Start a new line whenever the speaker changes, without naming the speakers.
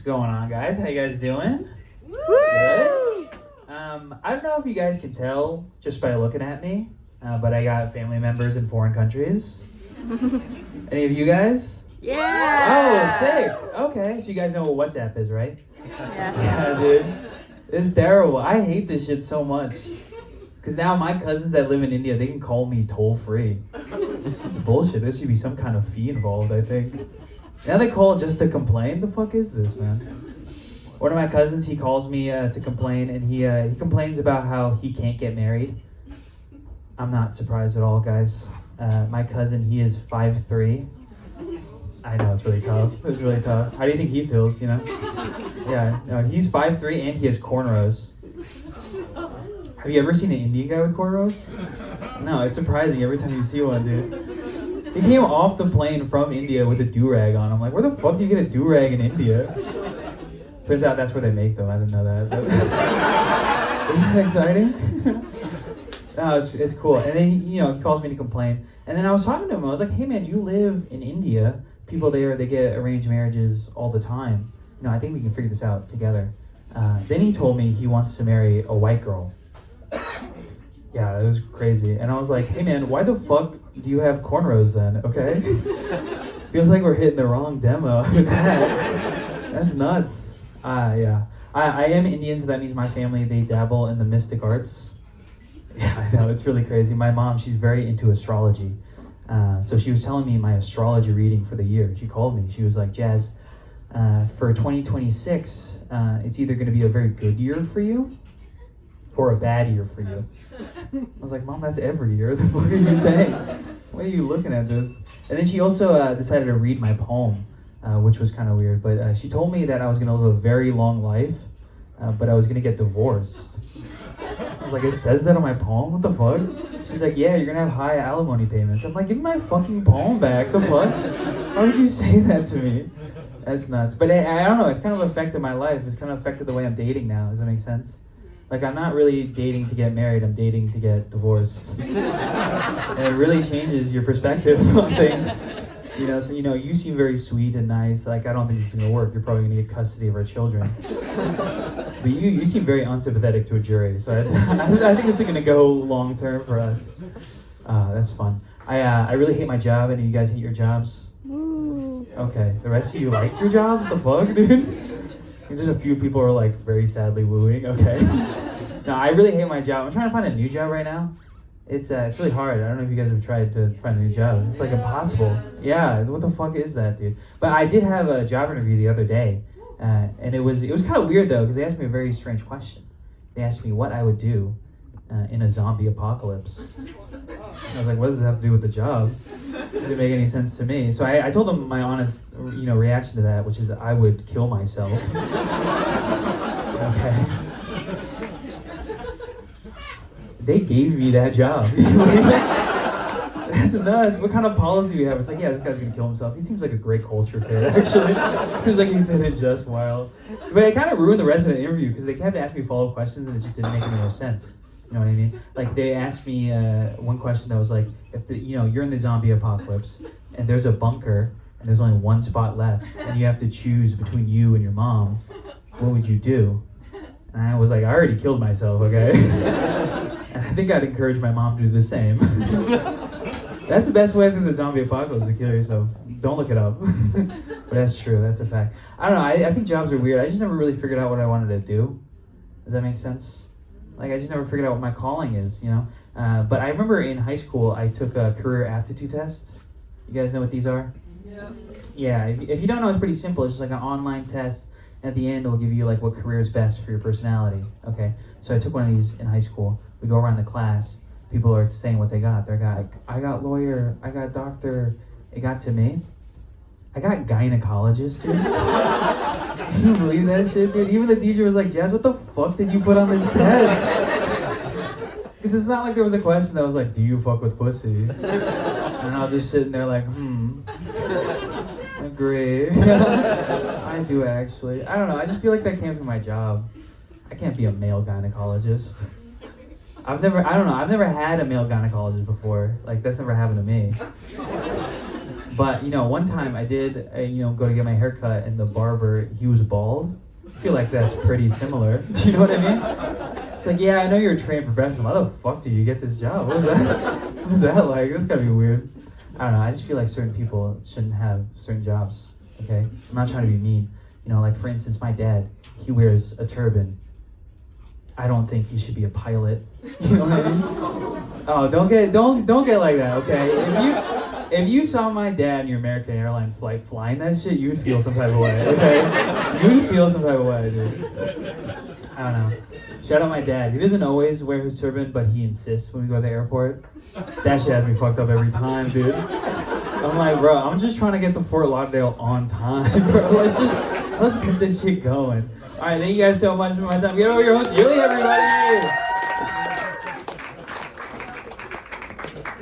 going on, guys? How you guys doing? Good? I don't know if you guys can tell just by looking at me, but I got family members in foreign countries. Any of you guys?
Yeah.
Oh, sick. Okay, so you guys know what WhatsApp is, right?
Yeah.
Yeah, dude. It's terrible. I hate this shit so much. Because now my cousins that live in India, they can call me toll-free. It's bullshit. There should be some kind of fee involved, I think. Now they call just to complain? The fuck is this, man? One of my cousins, he calls me to complain, and he complains about how he can't get married. I'm not surprised at all, guys. My cousin, he is 5'3". I know, it's really tough. It's really tough. How do you think he feels, you know? Yeah, no, he's 5'3" and he has cornrows. Have you ever seen an Indian guy with cornrows? No, it's surprising every time you see one, dude. He came off the plane from India with a do-rag on. I'm like, where the fuck do you get a do-rag in India? Turns out that's where they make them. I didn't know that. But isn't that exciting? No, it's cool. And then, he calls me to complain. And then I was talking to him. I was like, hey, man, you live in India. People there, they get arranged marriages all the time. I think we can figure this out together. Then he told me he wants to marry a white girl. Yeah, it was crazy. And I was like, hey, man, why the fuck do you have cornrows then, okay? Feels like we're hitting the wrong demo with that. That's nuts. Yeah. I am Indian, so that means my family, they dabble in the mystic arts. Yeah, I know, it's really crazy. My mom, she's very into astrology. So she was telling me my astrology reading for the year. She called me. She was like, Jazz, for 2026, it's either going to be a very good year for you or a bad year for you. I was like, Mom, that's every year. The fuck are you saying? Why are you looking at this? And then she also decided to read my poem, which was kind of weird. But she told me that I was going to live a very long life, but I was going to get divorced. I was like, it says that on my poem? What the fuck? She's like, yeah, you're going to have high alimony payments. I'm like, give me my fucking poem back. The fuck? How would you say that to me? That's nuts. But I don't know. It's kind of affected my life. It's kind of affected the way I'm dating now. Does that make sense? Like, I'm not really dating to get married. I'm dating to get divorced. And it really changes your perspective on things. You seem very sweet and nice. Like, I don't think this is going to work. You're probably going to get custody of our children. But you seem very unsympathetic to a jury. So I think it's going to go long term for us. That's fun. I really hate my job. Any of you guys hate your jobs? Okay. The rest of you liked your jobs? The fuck, dude? There's a few people who are like very sadly wooing. Okay. No, I really hate my job. I'm trying to find a new job right now. It's really hard. I don't know if you guys have tried to find a new job. It's like impossible. Yeah, what the fuck is that, dude? But I did have a job interview the other day, and it was kind of weird though because they asked me a very strange question. They asked me what I would do in a zombie apocalypse. I was like, what does it have to do with the job? It didn't make any sense to me. So I told them my honest, reaction to that, which is I would kill myself. Okay. They gave me that job. That's nuts. What kind of policy do we have? It's like, yeah, this guy's gonna kill himself. He seems like a great culture fit, actually. Seems like he fit in just well. But it kind of ruined the rest of the interview because they kept asking me follow-up questions and it just didn't make any more sense. You know what I mean? Like, they asked me one question that was like, if you're in the zombie apocalypse and there's a bunker and there's only one spot left and you have to choose between you and your mom, what would you do? And I was like, I already killed myself, okay? And I think I'd encourage my mom to do the same. That's the best way through the zombie apocalypse, to kill yourself. Don't look it up. But that's true, that's a fact. I don't know, I think jobs are weird. I just never really figured out what I wanted to do. Does that make sense? Like, I just never figured out what my calling is, But I remember in high school, I took a career aptitude test. You guys know what these are? Yeah, if you don't know, it's pretty simple. It's just like an online test. At the end, it'll give you like what career is best for your personality. Okay, so I took one of these in high school. We go around the class. People are saying what they got. They're like, I got lawyer, I got doctor. It got to me. I got gynecologist, dude. Can you believe that shit, dude? Even the teacher was like, Jazz, what the fuck did you put on this test? Because it's not like there was a question that was like, do you fuck with pussy? And I was just sitting there like, agree. I do actually. I don't know, I just feel like that came from my job. I can't be a male gynecologist. I've never had a male gynecologist before. Like, that's never happened to me. But one time I did, go to get my hair cut, and the barber, he was bald. I feel like that's pretty similar. Do you know what I mean? It's like, yeah, I know you're a trained professional. How the fuck did you get this job? What was that like? That's gotta be weird. I don't know. I just feel like certain people shouldn't have certain jobs. Okay, I'm not trying to be mean. Like for instance, my dad, he wears a turban. I don't think he should be a pilot. You know what I mean? Oh, don't get like that. Okay, if you saw my dad in your American Airlines flight flying that shit, you would feel some type of way. Okay, you would feel some type of way, dude. I don't know. Shout out my dad. He doesn't always wear his turban, but he insists when we go to the airport. That shit has me fucked up every time, dude. I'm like, bro, I'm just trying to get to Fort Lauderdale on time, bro. Let's get this shit going. All right, thank you guys so much for my time. Get over your host, Julie, everybody.